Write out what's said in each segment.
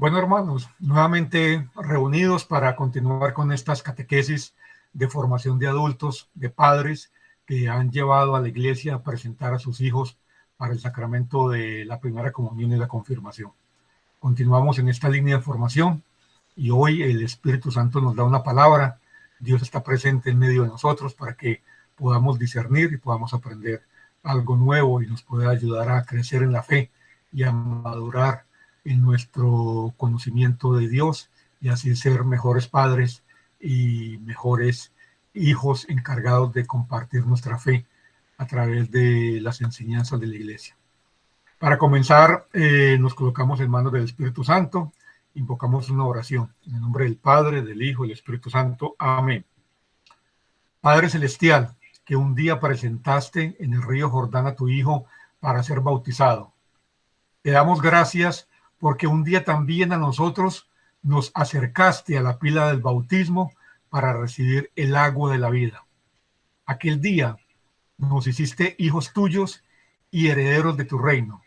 Bueno, hermanos, nuevamente reunidos para continuar con estas catequesis de formación de adultos, de padres que han llevado a la iglesia a presentar a sus hijos para el sacramento de la primera comunión y la confirmación. Continuamos en esta línea de formación y hoy el Espíritu Santo nos da una palabra. Dios está presente en medio de nosotros para que podamos discernir y podamos aprender algo nuevo y nos pueda ayudar a crecer en la fe y a madurar en nuestro conocimiento de Dios y así ser mejores padres y mejores hijos encargados de compartir nuestra fe a través de las enseñanzas de la iglesia. Para comenzar, nos colocamos en manos del Espíritu Santo, invocamos una oración en el nombre del Padre, del Hijo y del Espíritu Santo. Amén. Padre Celestial, que un día presentaste en el río Jordán a tu Hijo para ser bautizado, te damos gracias porque un día también a nosotros nos acercaste a la pila del bautismo para recibir el agua de la vida. Aquel día nos hiciste hijos tuyos y herederos de tu reino.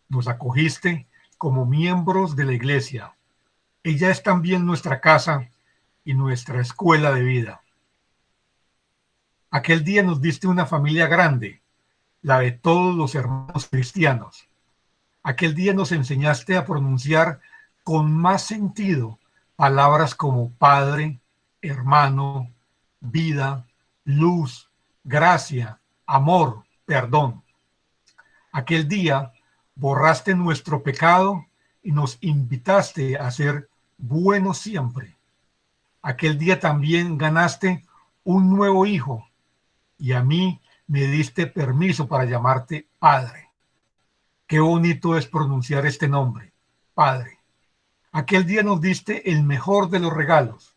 Nos acogiste como miembros de la iglesia. Ella es también nuestra casa y nuestra escuela de vida. Aquel día nos diste una familia grande, la de todos los hermanos cristianos. Aquel día nos enseñaste a pronunciar con más sentido palabras como Padre, hermano, vida, luz, gracia, amor, perdón. Aquel día borraste nuestro pecado y nos invitaste a ser buenos siempre. Aquel día también ganaste un nuevo hijo y a mí me diste permiso para llamarte Padre. Qué bonito es pronunciar este nombre, Padre. Aquel día nos diste el mejor de los regalos,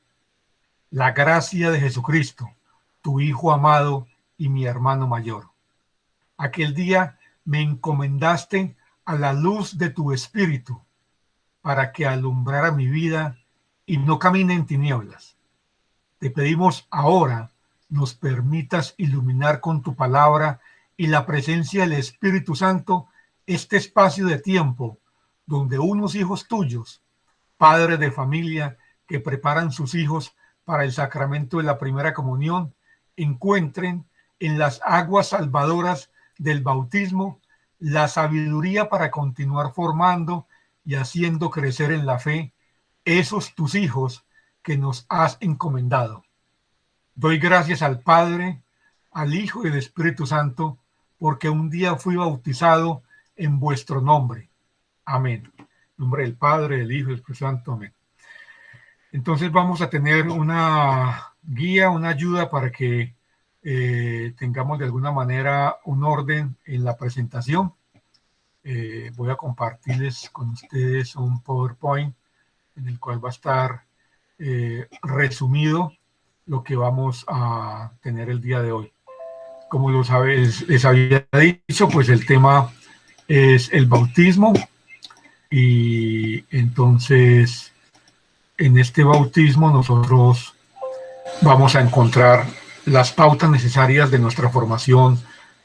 la gracia de Jesucristo, tu Hijo amado y mi hermano mayor. Aquel día me encomendaste a la luz de tu Espíritu para que alumbrara mi vida y no camine en tinieblas. Te pedimos ahora nos permitas iluminar con tu palabra y la presencia del Espíritu Santo este espacio de tiempo donde unos hijos tuyos, padres de familia que preparan sus hijos para el sacramento de la primera comunión, encuentren en las aguas salvadoras del bautismo la sabiduría para continuar formando y haciendo crecer en la fe esos tus hijos que nos has encomendado. Doy gracias al Padre, al Hijo y al Espíritu Santo, porque un día fui bautizado en vuestro nombre. Amén. En nombre del Padre, del Hijo y del Espíritu Santo. Amén. Entonces vamos a tener una guía, una ayuda para que tengamos de alguna manera un orden en la presentación. Voy a compartirles con ustedes un PowerPoint en el cual va a estar resumido lo que vamos a tener el día de hoy. Como les había dicho, pues el tema es el bautismo y entonces en este bautismo nosotros vamos a encontrar las pautas necesarias de nuestra formación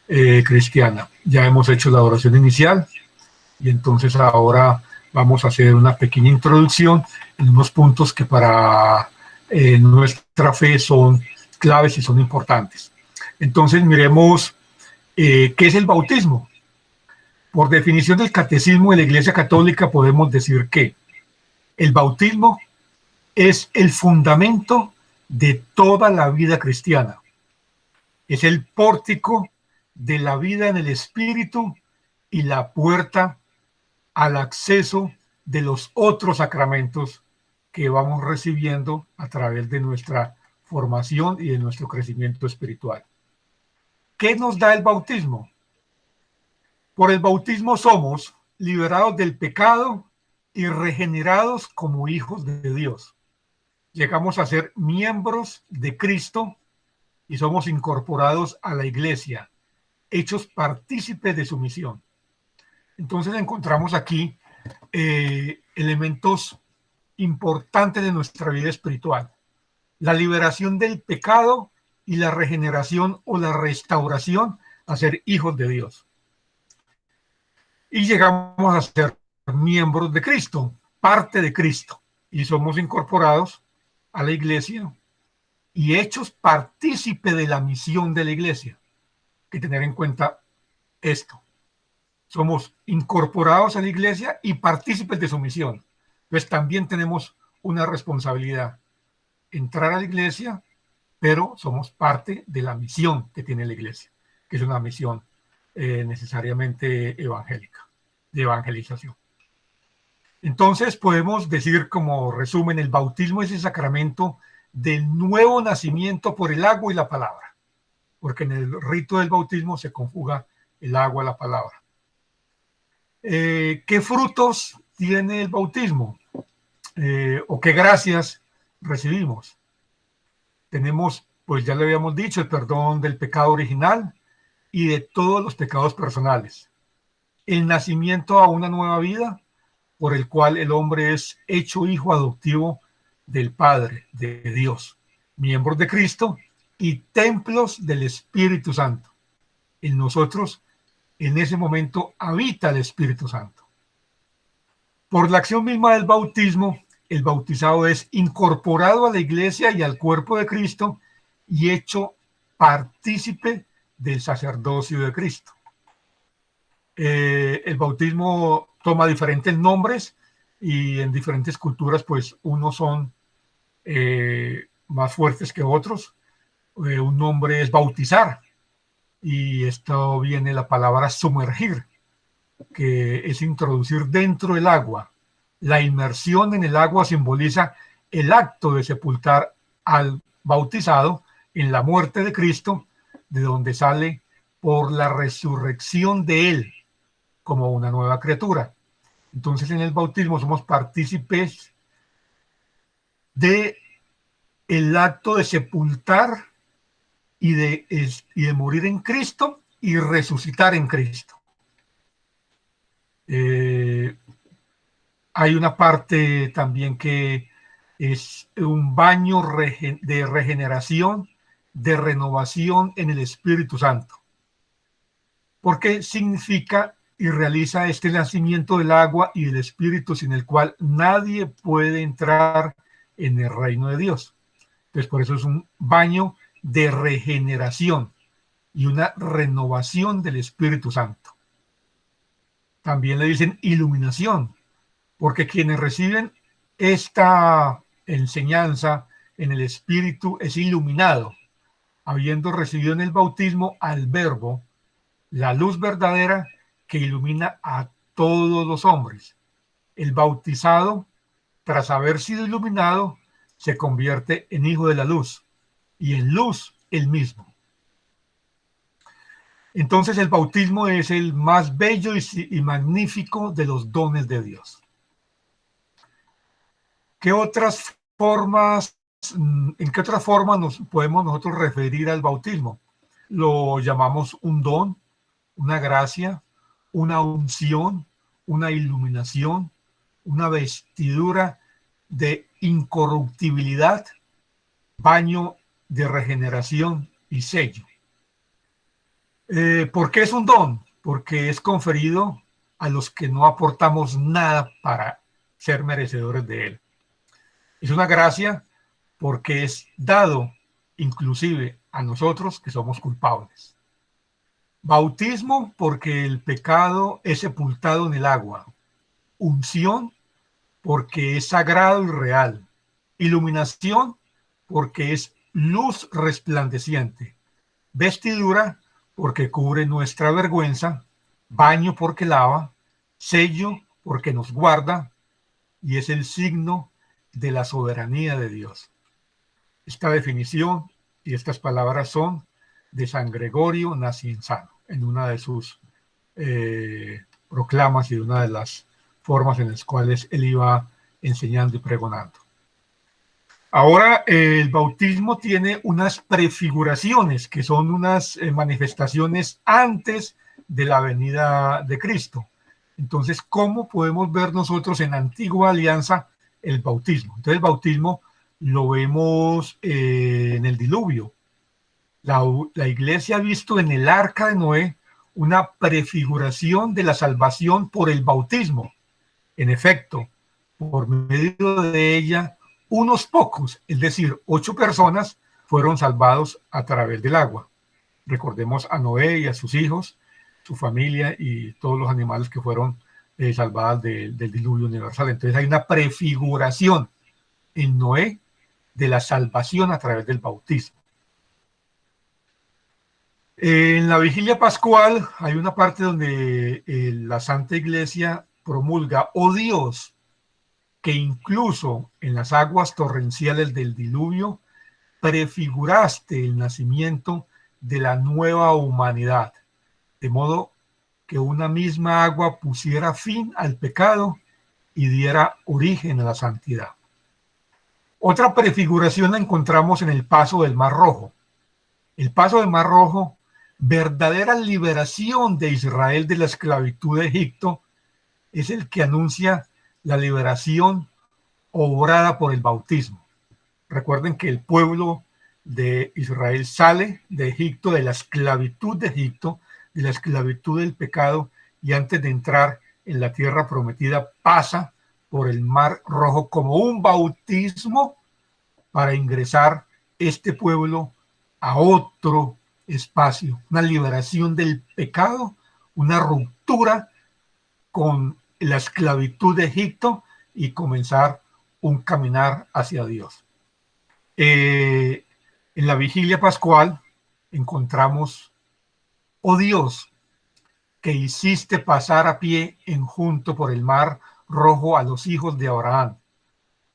cristiana. Ya hemos hecho la oración inicial y entonces ahora vamos a hacer una pequeña introducción en unos puntos que para nuestra fe son claves y son importantes. Entonces miremos qué es el bautismo. Por definición del Catecismo de la Iglesia Católica podemos decir que el bautismo es el fundamento de toda la vida cristiana. Es el pórtico de la vida en el Espíritu y la puerta al acceso de los otros sacramentos que vamos recibiendo a través de nuestra formación y de nuestro crecimiento espiritual. ¿Qué nos da el bautismo? Por el bautismo somos liberados del pecado y regenerados como hijos de Dios. Llegamos a ser miembros de Cristo y somos incorporados a la iglesia, hechos partícipes de su misión. Entonces encontramos aquí elementos importantes de nuestra vida espiritual. La liberación del pecado y la regeneración o la restauración a ser hijos de Dios. Y llegamos a ser miembros de Cristo. parte de Cristo y somos incorporados a la iglesia y hechos partícipe de la misión de la iglesia. Hay que tener en cuenta esto. Somos incorporados a la iglesia y partícipes de su misión. Entonces también tenemos una responsabilidad. Entrar a la iglesia, pero somos parte de la misión que tiene la iglesia, que es una misión necesariamente evangélica, de evangelización. Entonces podemos decir como resumen, el bautismo es el sacramento del nuevo nacimiento por el agua y la palabra, porque en el rito del bautismo se conjuga el agua y la palabra. ¿Qué frutos tiene el bautismo? ¿O qué gracias recibimos? Tenemos, pues ya le habíamos dicho, el perdón del pecado original y de todos los pecados personales. El nacimiento a una nueva vida, por el cual el hombre es hecho hijo adoptivo del Padre, de Dios, miembros de Cristo y templos del Espíritu Santo. En nosotros, en ese momento, habita el Espíritu Santo. Por la acción misma del bautismo, el bautizado es incorporado a la iglesia y al cuerpo de Cristo y hecho partícipe del sacerdocio de Cristo. El bautismo toma diferentes nombres y en diferentes culturas, pues unos son más fuertes que otros. Un nombre es bautizar y esto viene la palabra sumergir, que es introducir dentro del agua. La inmersión en el agua simboliza el acto de sepultar al bautizado en la muerte de Cristo, de donde sale por la resurrección de él como una nueva criatura. Entonces en el bautismo somos partícipes de el acto de sepultar y de morir en Cristo y resucitar en Cristo. Hay una parte también que es un baño de regeneración, de renovación en el Espíritu Santo. Porque significa y realiza este nacimiento del agua y del Espíritu, sin el cual nadie puede entrar en el reino de Dios. Entonces, por eso es un baño de regeneración y una renovación del Espíritu Santo. También le dicen iluminación, porque quienes reciben esta enseñanza en el Espíritu es iluminado, habiendo recibido en el bautismo al Verbo, la luz verdadera que ilumina a todos los hombres. El bautizado, tras haber sido iluminado, se convierte en hijo de la luz y en luz el mismo. Entonces el bautismo es el más bello y magnífico de los dones de Dios. ¿Qué otras formas, en qué otra forma nos podemos nosotros referir al bautismo? Lo llamamos un don, una gracia, una unción, una iluminación, una vestidura de incorruptibilidad, baño de regeneración y sello. ¿Por qué es un don? Porque es conferido a los que no aportamos nada para ser merecedores de él. Es una gracia porque es dado inclusive a nosotros que somos culpables. Bautismo porque el pecado es sepultado en el agua. Unción porque es sagrado y real. Iluminación porque es luz resplandeciente. Vestidura porque cubre nuestra vergüenza. Baño porque lava. Sello porque nos guarda y es el signo de la soberanía de Dios. Esta definición y estas palabras son de San Gregorio Nacianceno, en una de sus proclamas y de una de las formas en las cuales él iba enseñando y pregonando. Ahora, el bautismo tiene unas prefiguraciones, que son unas manifestaciones antes de la venida de Cristo. Entonces, ¿cómo podemos ver nosotros en la antigua alianza el bautismo? Entonces, el bautismo lo vemos en el diluvio. La iglesia ha visto en el arca de Noé una prefiguración de la salvación por el bautismo. En efecto, Por medio de ella, unos pocos, es decir, 8 personas, fueron salvados a través del agua. Recordemos a Noé y a sus hijos, su familia y todos los animales que fueron salvados del diluvio universal. Entonces hay una prefiguración en Noé de la salvación a través del bautismo. En la vigilia pascual hay una parte donde la Santa Iglesia promulga: oh Dios, que incluso en las aguas torrenciales del diluvio prefiguraste el nacimiento de la nueva humanidad, de modo que una misma agua pusiera fin al pecado y diera origen a la santidad. Otra prefiguración la encontramos en el paso del Mar Rojo. El paso del Mar Rojo, verdadera liberación de Israel de la esclavitud de Egipto, es el que anuncia la liberación obrada por el bautismo. Recuerden que el pueblo de Israel sale de Egipto, de la esclavitud de Egipto, de la esclavitud del pecado, y antes de entrar en la tierra prometida pasa por el Mar Rojo como un bautismo para ingresar este pueblo a otro espacio, una liberación del pecado, una ruptura con la esclavitud de Egipto y comenzar un caminar hacia Dios. En la vigilia pascual encontramos: oh Dios, que hiciste pasar a pie enjunto por el Mar Rojo a los hijos de Abraham,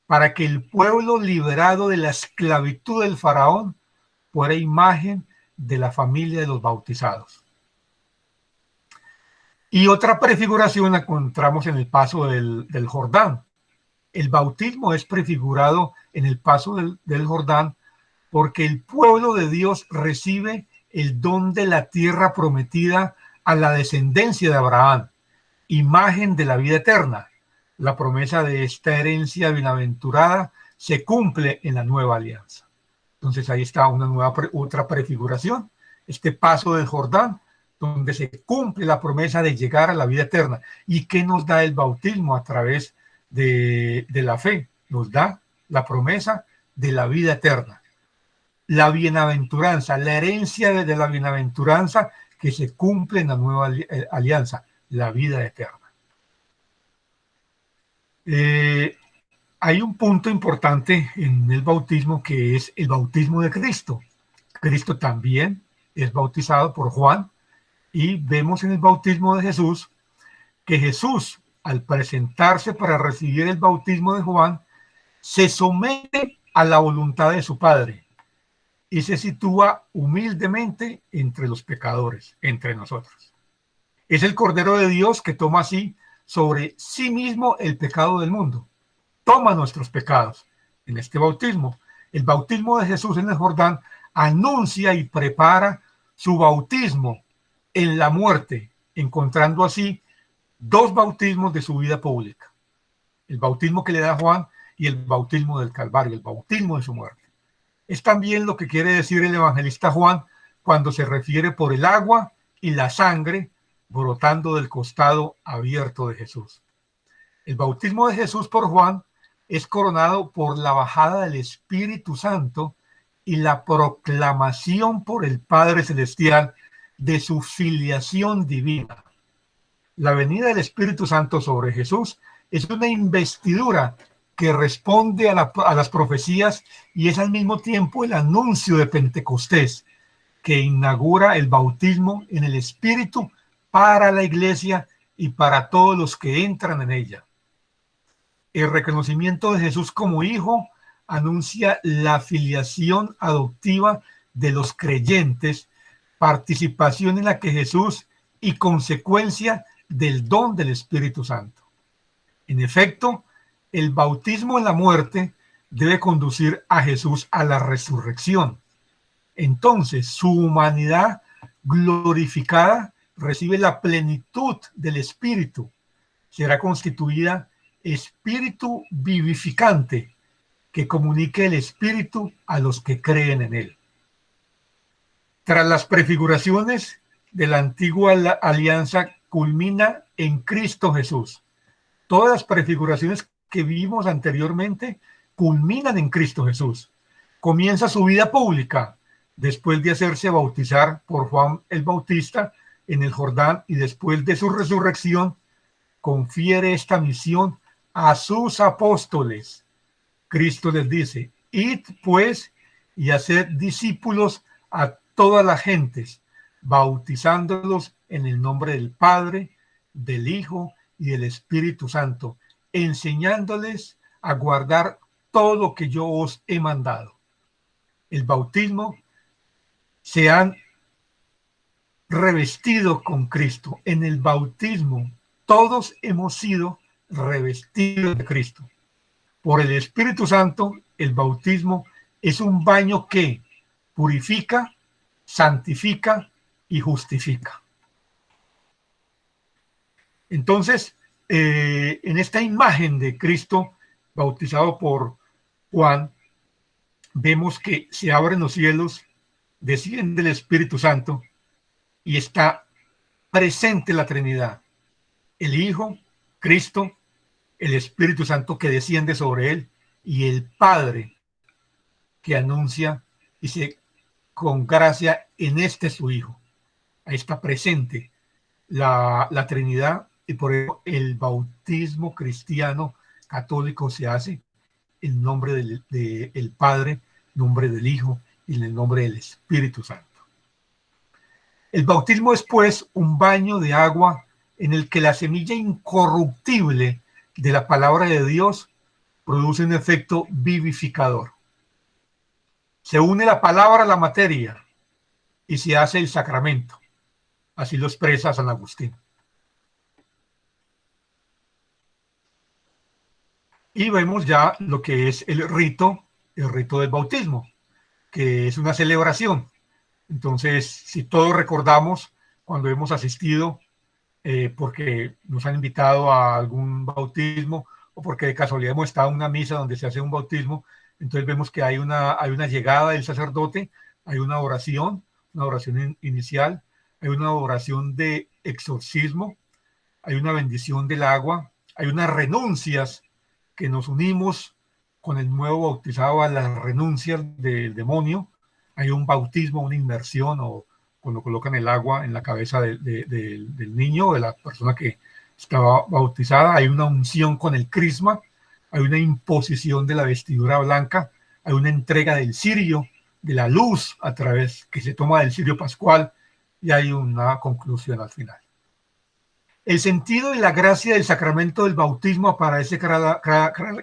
para que el pueblo liberado de la esclavitud del faraón fuera imagen de la familia de los bautizados. Y otra prefiguración la encontramos en el paso del Jordán. El bautismo es prefigurado en el paso del Jordán porque el pueblo de Dios recibe el don de la tierra prometida a la descendencia de Abraham, imagen de la vida eterna. La promesa de esta herencia bienaventurada se cumple en la nueva alianza. Entonces ahí está otra prefiguración, este paso del Jordán, donde se cumple la promesa de llegar a la vida eterna. ¿Y qué nos da el bautismo a través de la fe? Nos da la promesa de la vida eterna, la bienaventuranza, la herencia de la bienaventuranza que se cumple en la nueva alianza, la vida eterna. Hay un punto importante en el bautismo, que es el bautismo de Cristo. Cristo también es bautizado por Juan, y vemos en el bautismo de Jesús que Jesús, al presentarse para recibir el bautismo de Juan, se somete a la voluntad de su Padre y se sitúa humildemente entre los pecadores, entre nosotros. Es el Cordero de Dios que toma así sobre sí mismo el pecado del mundo. Toma nuestros pecados en este bautismo. El bautismo de Jesús en el Jordán anuncia y prepara su bautismo en la muerte, encontrando así dos bautismos de su vida pública: el bautismo que le da Juan y el bautismo del Calvario, el bautismo de su muerte. Es también lo que quiere decir el evangelista Juan cuando se refiere por el agua y la sangre brotando del costado abierto de Jesús. El bautismo de Jesús por Juan es coronado por la bajada del Espíritu Santo y la proclamación por el Padre Celestial de su filiación divina. La venida del Espíritu Santo sobre Jesús es una investidura que responde a las profecías, y es al mismo tiempo el anuncio de Pentecostés, que inaugura el bautismo en el Espíritu para la Iglesia y para todos los que entran en ella. El reconocimiento de Jesús como Hijo anuncia la filiación adoptiva de los creyentes, participación en la que Jesús y consecuencia del don del Espíritu Santo. En efecto, el bautismo en la muerte debe conducir a Jesús a la resurrección. Entonces, su humanidad glorificada recibe la plenitud del Espíritu. Será constituida Espíritu vivificante que comunique el Espíritu a los que creen en él. Tras las prefiguraciones de la antigua alianza, culmina en Cristo Jesús. Todas las prefiguraciones que vimos anteriormente culminan en Cristo Jesús. Comienza su vida pública después de hacerse bautizar por Juan el Bautista en el Jordán, y después de su resurrección confiere esta misión a sus apóstoles. Cristo les dice: id pues y haced discípulos a todas las gentes, bautizándolos en el nombre del Padre, del Hijo y del Espíritu Santo, enseñándoles a guardar todo lo que yo os he mandado. El bautismo, se han revestido con Cristo. En el bautismo todos hemos sido revestidos de Cristo. Por el Espíritu Santo, el bautismo es un baño que purifica, santifica y justifica. Entonces, en esta imagen de Cristo bautizado por Juan, vemos que se abren los cielos, desciende el Espíritu Santo y está presente la Trinidad: el Hijo, Cristo, el Espíritu Santo que desciende sobre él, y el Padre que anuncia y se con gracia en este su Hijo. Ahí está presente la Trinidad, y por eso el bautismo cristiano católico se hace en nombre del Padre, en nombre del Hijo y en el nombre del Espíritu Santo. El bautismo es pues un baño de agua en el que la semilla incorruptible de la palabra de Dios produce un efecto vivificador. Se une la palabra a la materia y se hace el sacramento. Así lo expresa San Agustín. Y vemos ya lo que es el rito del bautismo, que es una celebración. Entonces, si todos recordamos cuando hemos asistido, porque nos han invitado a algún bautismo o porque de casualidad hemos estado en una misa donde se hace un bautismo, entonces vemos que hay una llegada del sacerdote, hay una oración inicial, hay una oración de exorcismo, hay una bendición del agua, hay unas renuncias que nos unimos con el nuevo bautizado a las renuncias del demonio. Hay un bautismo, una inmersión, o cuando colocan el agua en la cabeza del niño, de la persona que estaba bautizada. Hay una unción con el crisma, hay una imposición de la vestidura blanca, hay una entrega del cirio, de la luz a través que se toma del cirio pascual, y hay una conclusión al final. El sentido y la gracia del sacramento del bautismo aparece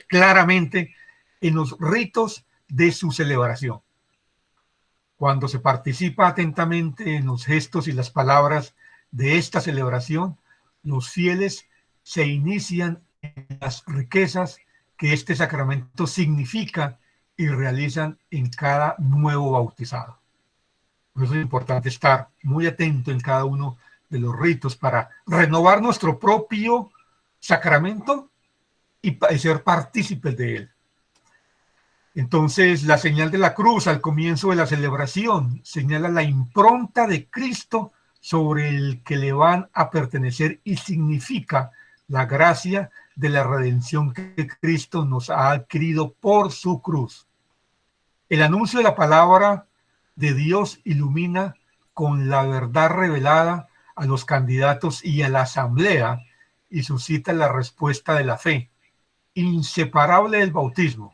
claramente en los ritos de su celebración. Cuando se participa atentamente en los gestos y las palabras de esta celebración, los fieles se inician en las riquezas que este sacramento significa y realizan en cada nuevo bautizado. Por eso es importante estar muy atento en cada uno de los ritos para renovar nuestro propio sacramento y ser partícipes de él. Entonces, la señal de la cruz al comienzo de la celebración señala la impronta de Cristo sobre el que le van a pertenecer y significa la gracia de la redención que Cristo nos ha adquirido por su cruz. El anuncio de la palabra de Dios ilumina con la verdad revelada a los candidatos y a la asamblea y suscita la respuesta de la fe, inseparable del bautismo.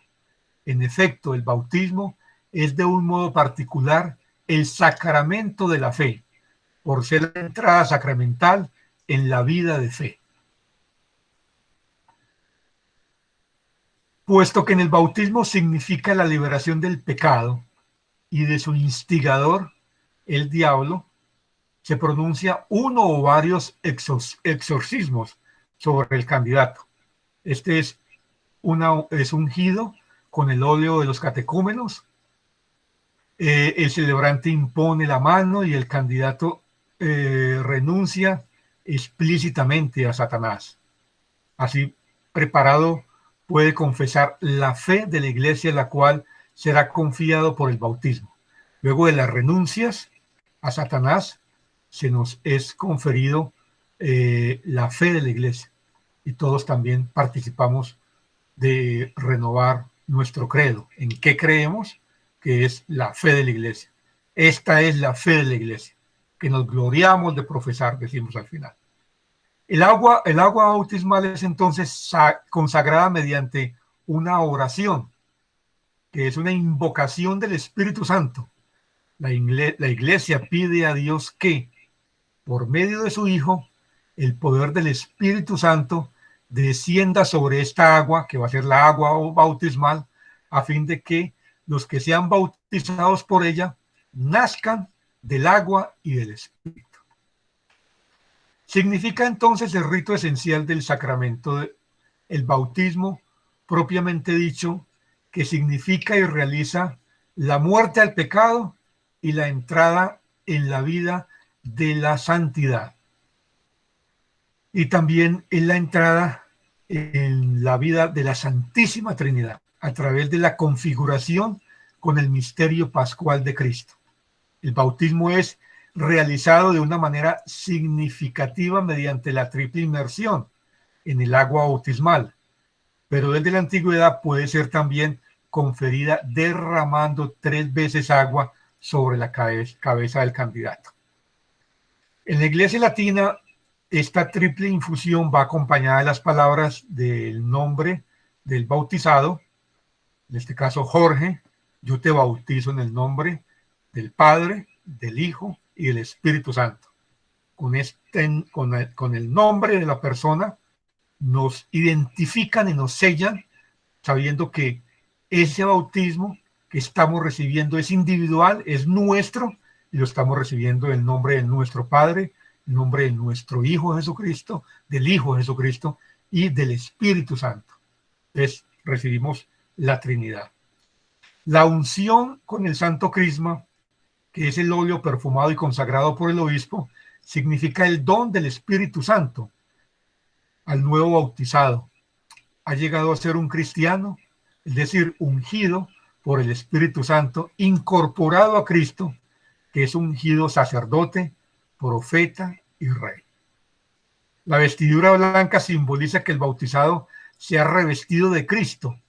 En efecto, el bautismo es de un modo particular el sacramento de la fe, por ser la entrada sacramental en la vida de fe. Puesto que en el bautismo significa la liberación del pecado y de su instigador, el diablo, se pronuncia uno o varios exorcismos sobre el candidato. Este es ungido con el óleo de los catecúmenos. El celebrante impone la mano y el candidato renuncia explícitamente a Satanás. Así preparado, puede confesar la fe de la iglesia, la cual será confiado por el bautismo. Luego de las renuncias a Satanás, se nos es conferido la fe de la iglesia, y todos también participamos de renovar nuestro credo. ¿En qué creemos? Que es la fe de la iglesia. Esta es la fe de la iglesia, que nos gloriamos de profesar, decimos al final. El agua bautismal es entonces consagrada mediante una oración, que es una invocación del Espíritu Santo. La iglesia pide a Dios que, por medio de su Hijo, el poder del Espíritu Santo descienda sobre esta agua, que va a ser la agua bautismal, a fin de que los que sean bautizados por ella nazcan del agua y del Espíritu. Significa entonces el rito esencial del sacramento, el bautismo propiamente dicho, que significa y realiza la muerte al pecado y la entrada en la vida de la santidad. Y también en la entrada en la vida de la Santísima Trinidad, a través de la configuración con el misterio pascual de Cristo. El bautismo es realizado de una manera significativa mediante la triple inmersión en el agua bautismal, pero desde la antigüedad puede ser también conferida derramando 3 veces agua sobre la cabeza del candidato. En la Iglesia Latina, esta triple infusión va acompañada de las palabras del nombre del bautizado, en este caso Jorge. Yo te bautizo en el nombre del Padre, del Hijo y del Espíritu Santo. Con el nombre de la persona nos identifican y nos sellan, sabiendo que ese bautismo que estamos recibiendo es individual, es nuestro, y lo estamos recibiendo en el nombre de nuestro Padre, en el nombre de nuestro Hijo Jesucristo, del Hijo Jesucristo y del Espíritu Santo. Entonces recibimos la Trinidad. La unción con el Santo Crisma, que es el óleo perfumado y consagrado por el obispo, significa el don del Espíritu Santo al nuevo bautizado. Ha llegado a ser un cristiano, es decir, ungido por el Espíritu Santo, incorporado a Cristo, que es ungido sacerdote, profeta y rey. La vestidura blanca simboliza que el bautizado se ha revestido de Cristo,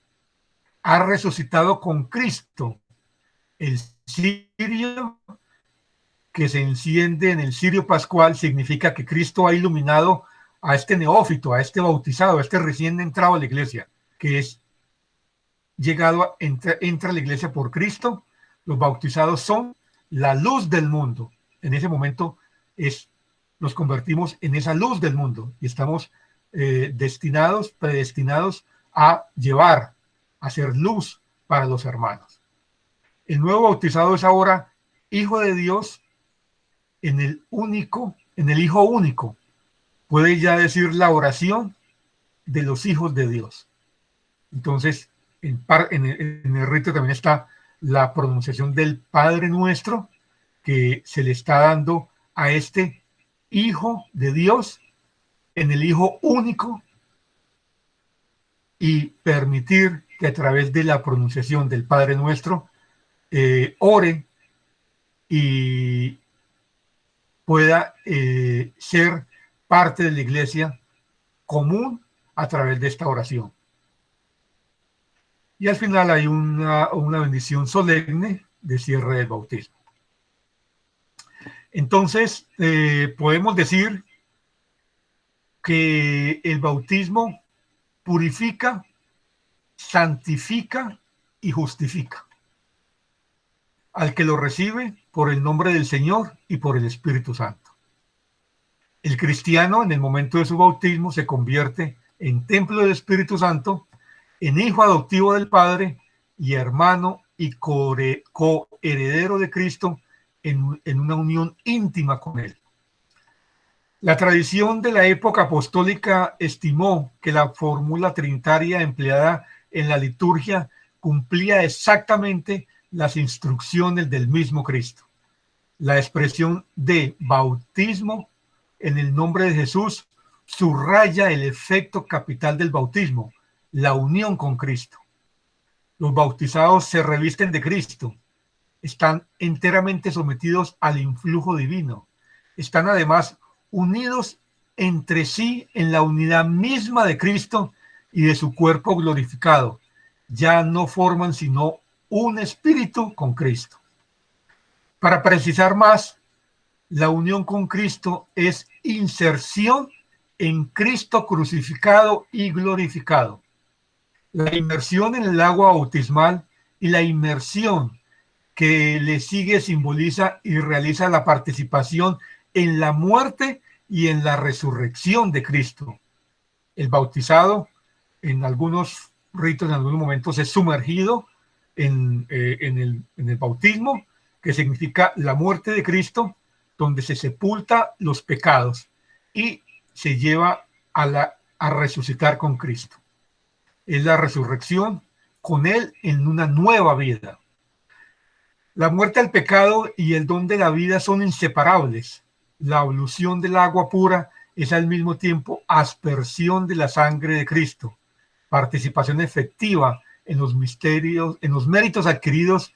ha resucitado con Cristo. El cirio que se enciende en el cirio pascual significa que Cristo ha iluminado a este neófito, a este bautizado, a este recién entrado a la iglesia, que es llegado, entra a la iglesia por Cristo. Los bautizados son la luz del mundo. En ese momento nos convertimos en esa luz del mundo y estamos predestinados a llevar, a ser luz para los hermanos. El nuevo bautizado es ahora hijo de Dios en el Hijo único. Puede ya decir la oración de los hijos de Dios. Entonces, en el rito también está la pronunciación del Padre Nuestro, que se le está dando a este Hijo de Dios en el Hijo único, y permitir que a través de la pronunciación del Padre Nuestro ore y pueda ser parte de la iglesia común a través de esta oración. Y al final hay una bendición solemne de cierre del bautismo. Entonces, podemos decir que el bautismo purifica, santifica y justifica al que lo recibe por el nombre del Señor y por el Espíritu Santo. El cristiano, en el momento de su bautismo, se convierte en templo del Espíritu Santo, en hijo adoptivo del Padre y hermano y coheredero de Cristo en una unión íntima con él. La tradición de la época apostólica estimó que la fórmula trinitaria empleada en la liturgia cumplía exactamente las instrucciones del mismo Cristo. La expresión de bautismo en el nombre de Jesús subraya el efecto capital del bautismo, la unión con Cristo. Los bautizados se revisten de Cristo, están enteramente sometidos al influjo divino, están además unidos entre sí en la unidad misma de Cristo y de su cuerpo glorificado. Ya no forman sino un espíritu con Cristo. Para precisar más, la unión con Cristo es inserción en Cristo crucificado y glorificado. La inmersión en el agua bautismal y la inmersión que le sigue simboliza y realiza la participación en la muerte y en la resurrección de Cristo. El bautizado, en algunos ritos, en algunos momentos, es sumergido en el bautismo, que significa la muerte de Cristo, donde se sepulta los pecados y se lleva a resucitar con Cristo. Es la resurrección con Él en una nueva vida. La muerte al pecado y el don de la vida son inseparables. La ablución del agua pura es al mismo tiempo aspersión de la sangre de Cristo, participación efectiva en los misterios, en los méritos adquiridos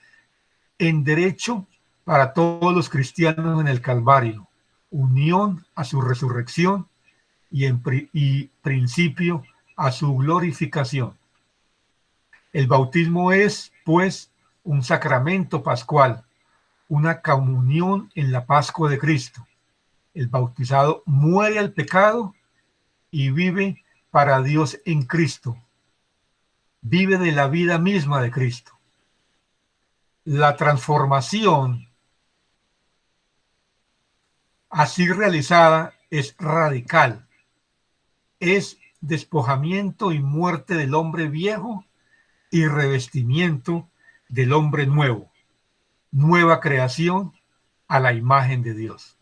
en derecho para todos los cristianos en el Calvario, unión a su resurrección y principio a su glorificación. El bautismo es, pues, un sacramento pascual, una comunión en la Pascua de Cristo. El bautizado muere al pecado y vive para Dios en Cristo. Vive de la vida misma de Cristo. La transformación así realizada es radical. Es despojamiento y muerte del hombre viejo y revestimiento del hombre nuevo. Nueva creación a la imagen de Dios.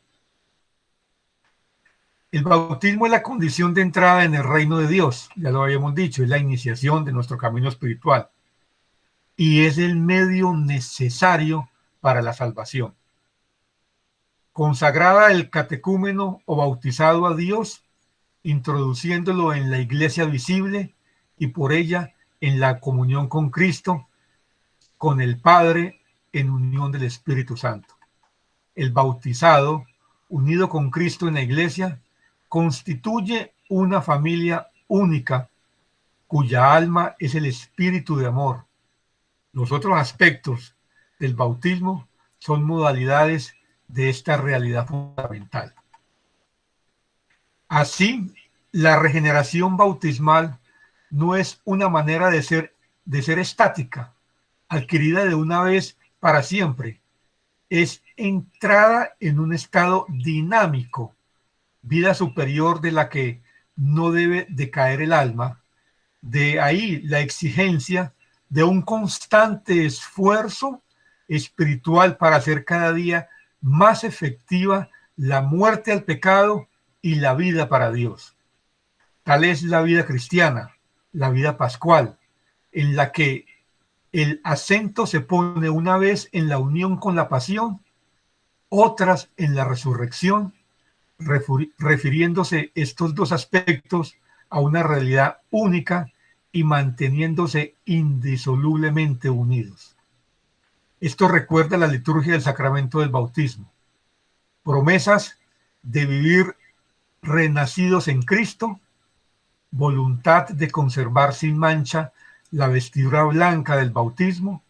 El bautismo es la condición de entrada en el reino de Dios, ya lo habíamos dicho, es la iniciación de nuestro camino espiritual y es el medio necesario para la salvación. Consagrada el catecúmeno o bautizado a Dios, introduciéndolo en la iglesia visible y por ella en la comunión con Cristo, con el Padre, en unión del Espíritu Santo. El bautizado, unido con Cristo en la iglesia, constituye una familia única cuya alma es el espíritu de amor. Los otros aspectos del bautismo son modalidades de esta realidad fundamental. Así, la regeneración bautismal no es una manera de ser estática, adquirida de una vez para siempre. Es entrada en un estado dinámico, vida superior de la que no debe decaer el alma. De ahí la exigencia de un constante esfuerzo espiritual para hacer cada día más efectiva la muerte al pecado y la vida para Dios. Tal es la vida cristiana, la vida pascual, en la que el acento se pone una vez en la unión con la pasión, otras en la resurrección, refiriéndose estos dos aspectos a una realidad única y manteniéndose indisolublemente unidos. Esto recuerda la liturgia del sacramento del bautismo. Promesas de vivir renacidos en Cristo, voluntad de conservar sin mancha la vestidura blanca del bautismo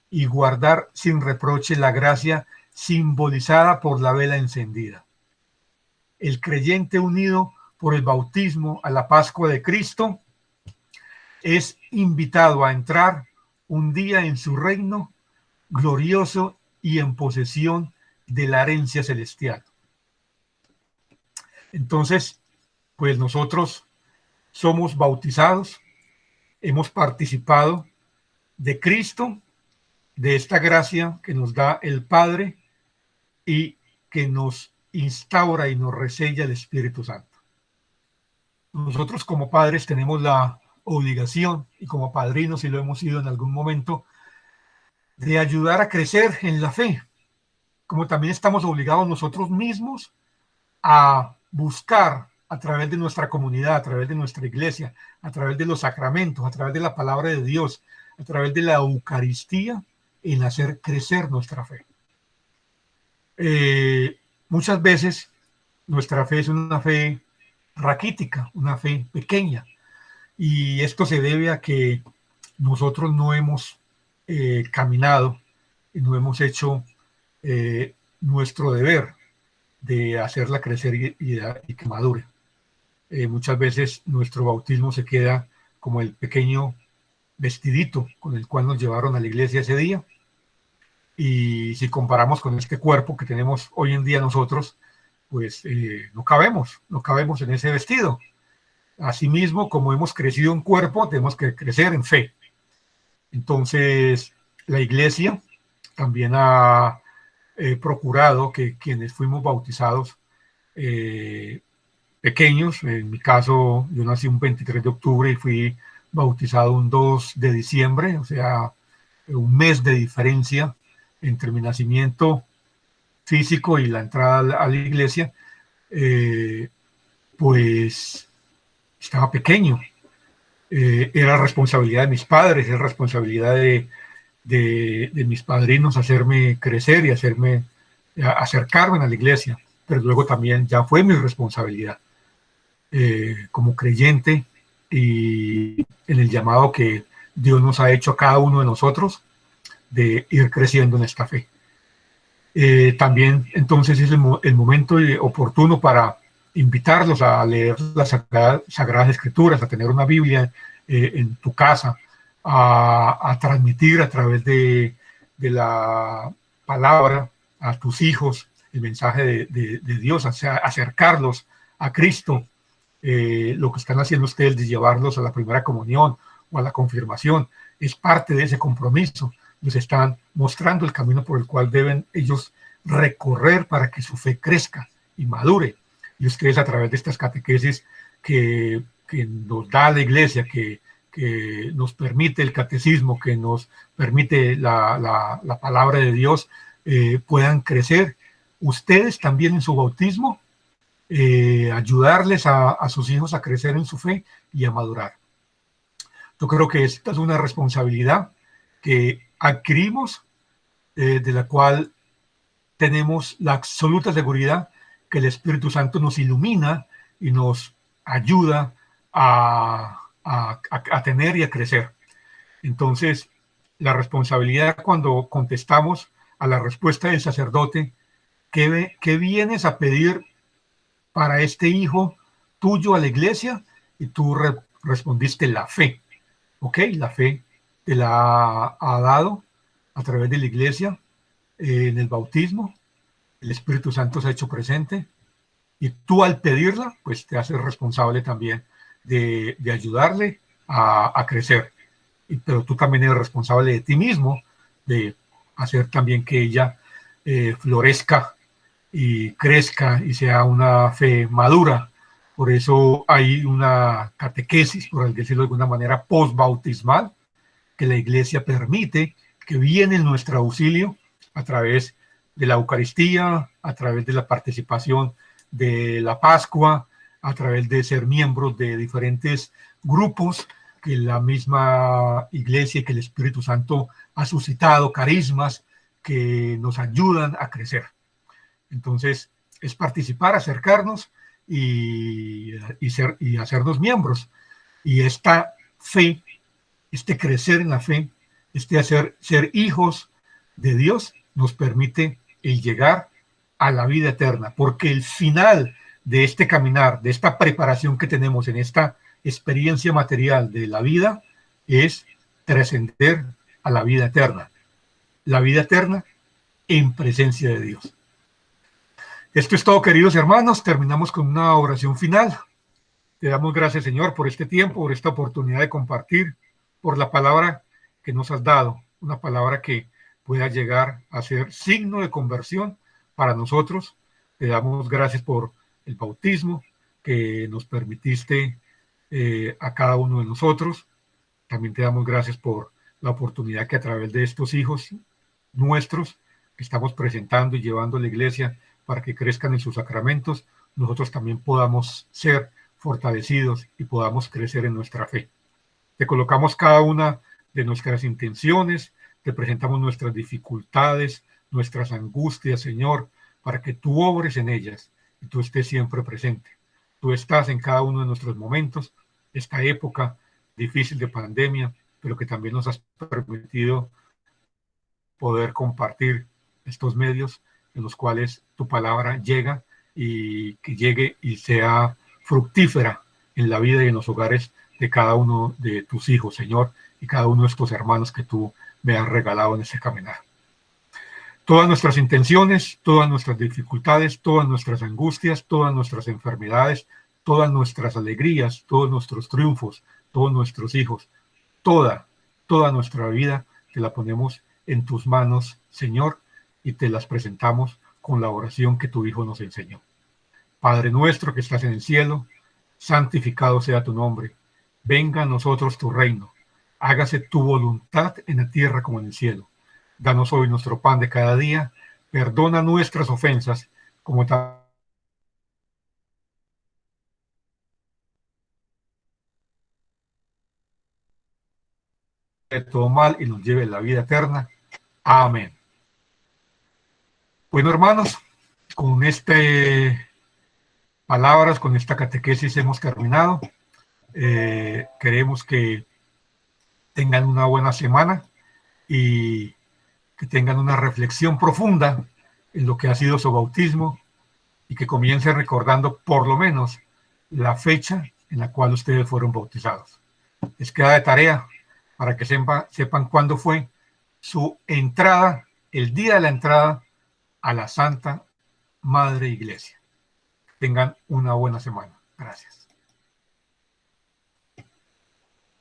y guardar sin reproche la gracia simbolizada por la vela encendida. El creyente unido por el bautismo a la Pascua de Cristo es invitado a entrar un día en su reino glorioso y en posesión de la herencia celestial. Entonces, pues nosotros somos bautizados, hemos participado de Cristo, de esta gracia que nos da el Padre y que nos instaura y nos resella el Espíritu Santo. Nosotros como padres tenemos la obligación, y como padrinos, si lo hemos sido en algún momento, de ayudar a crecer en la fe, como también estamos obligados nosotros mismos a buscar a través de nuestra comunidad, a través de nuestra iglesia, a través de los sacramentos, a través de la palabra de Dios, a través de la Eucaristía, en hacer crecer nuestra fe. Muchas veces nuestra fe es una fe raquítica, una fe pequeña, Y esto se debe a que nosotros no hemos caminado y no hemos hecho nuestro deber de hacerla crecer y que madure. Muchas veces nuestro bautismo se queda como el pequeño vestidito con el cual nos llevaron a la iglesia ese día. Y si comparamos con este cuerpo que tenemos hoy en día nosotros, pues no cabemos en ese vestido. Asimismo, como hemos crecido en cuerpo, tenemos que crecer en fe. Entonces, la iglesia también ha procurado que quienes fuimos bautizados pequeños, en mi caso yo nací un 23 de octubre y fui bautizado un 2 de diciembre, o sea, un mes de diferencia entre mi nacimiento físico y la entrada a la iglesia, pues estaba pequeño. Era responsabilidad de mis padres, era responsabilidad de mis padrinos hacerme crecer y acercarme a la iglesia, pero luego también ya fue mi responsabilidad como creyente y en el llamado que Dios nos ha hecho a cada uno de nosotros de ir creciendo en esta fe. También entonces es el momento oportuno para invitarlos a leer las Sagradas Escrituras, a tener una Biblia en tu casa, a transmitir a través de la palabra a tus hijos el mensaje de Dios, acercarlos a Cristo. Lo que están haciendo ustedes de llevarlos a la primera comunión o a la confirmación es parte de ese compromiso. Les están mostrando el camino por el cual deben ellos recorrer para que su fe crezca y madure. Y ustedes, a través de estas catequesis que nos da la iglesia, que nos permite el catecismo, que nos permite la palabra de Dios, puedan crecer. Ustedes también en su bautismo, ayudarles a sus hijos a crecer en su fe y a madurar. Yo creo que esta es una responsabilidad que adquirimos, de la cual tenemos la absoluta seguridad que el Espíritu Santo nos ilumina y nos ayuda a tener y a crecer. Entonces, la responsabilidad cuando contestamos a la respuesta del sacerdote, ¿qué vienes a pedir para este hijo tuyo a la iglesia? Y tú respondiste la fe. ¿Ok? La fe te la ha dado a través de la iglesia, en el bautismo. El Espíritu Santo se ha hecho presente y tú, al pedirla, pues te haces responsable también de ayudarle a crecer. Pero tú también eres responsable de ti mismo, de hacer también que ella florezca y crezca y sea una fe madura. Por eso hay una catequesis, por decirlo de alguna manera, postbautismal, que la iglesia permite, que viene en nuestro auxilio a través de la Eucaristía, a través de la participación de la Pascua, a través de ser miembros de diferentes grupos que la misma iglesia y que el Espíritu Santo ha suscitado, carismas que nos ayudan a crecer. Entonces, es participar, acercarnos y hacernos miembros. Y esta fe, este crecer en la fe, ser hijos de Dios, nos permite el llegar a la vida eterna, porque el final de este caminar, de esta preparación que tenemos en esta experiencia material de la vida, es trascender a la vida eterna. La vida eterna en presencia de Dios. Esto es todo, queridos hermanos. Terminamos con una oración final. Te damos gracias, Señor, por este tiempo, por esta oportunidad de compartir, por la palabra que nos has dado, una palabra que pueda llegar a ser signo de conversión para nosotros. Te damos gracias por el bautismo que nos permitiste a cada uno de nosotros. También te damos gracias por la oportunidad que a través de estos hijos nuestros que estamos presentando y llevando a la iglesia para que crezcan en sus sacramentos, nosotros también podamos ser fortalecidos y podamos crecer en nuestra fe. Te colocamos cada una de nuestras intenciones, te presentamos nuestras dificultades, nuestras angustias, Señor, para que tú obres en ellas y tú estés siempre presente. Tú estás en cada uno de nuestros momentos. Esta época difícil de pandemia, pero que también nos has permitido poder compartir estos medios en los cuales tu palabra llega y que llegue y sea fructífera en la vida y en los hogares de cada uno de tus hijos, Señor, y cada uno de estos hermanos que tú me has regalado en ese caminar. Todas nuestras intenciones, todas nuestras dificultades, todas nuestras angustias, todas nuestras enfermedades, todas nuestras alegrías, todos nuestros triunfos, todos nuestros hijos, toda nuestra vida te la ponemos en tus manos, Señor, y te las presentamos con la oración que tu Hijo nos enseñó. Padre nuestro que estás en el cielo, santificado sea tu nombre. Venga a nosotros tu reino. Hágase tu voluntad en la tierra como en el cielo. Danos hoy nuestro pan de cada día. Perdona nuestras ofensas, como también de todo mal y nos lleve a la vida eterna. Amén. Bueno, hermanos, con palabras, con esta catequesis hemos terminado. Queremos que tengan una buena semana y que tengan una reflexión profunda en lo que ha sido su bautismo y que comiencen recordando por lo menos la fecha en la cual ustedes fueron bautizados. Les queda de tarea para que sepan cuándo fue su entrada, el día de la entrada a la Santa Madre Iglesia. Tengan una buena semana. Gracias.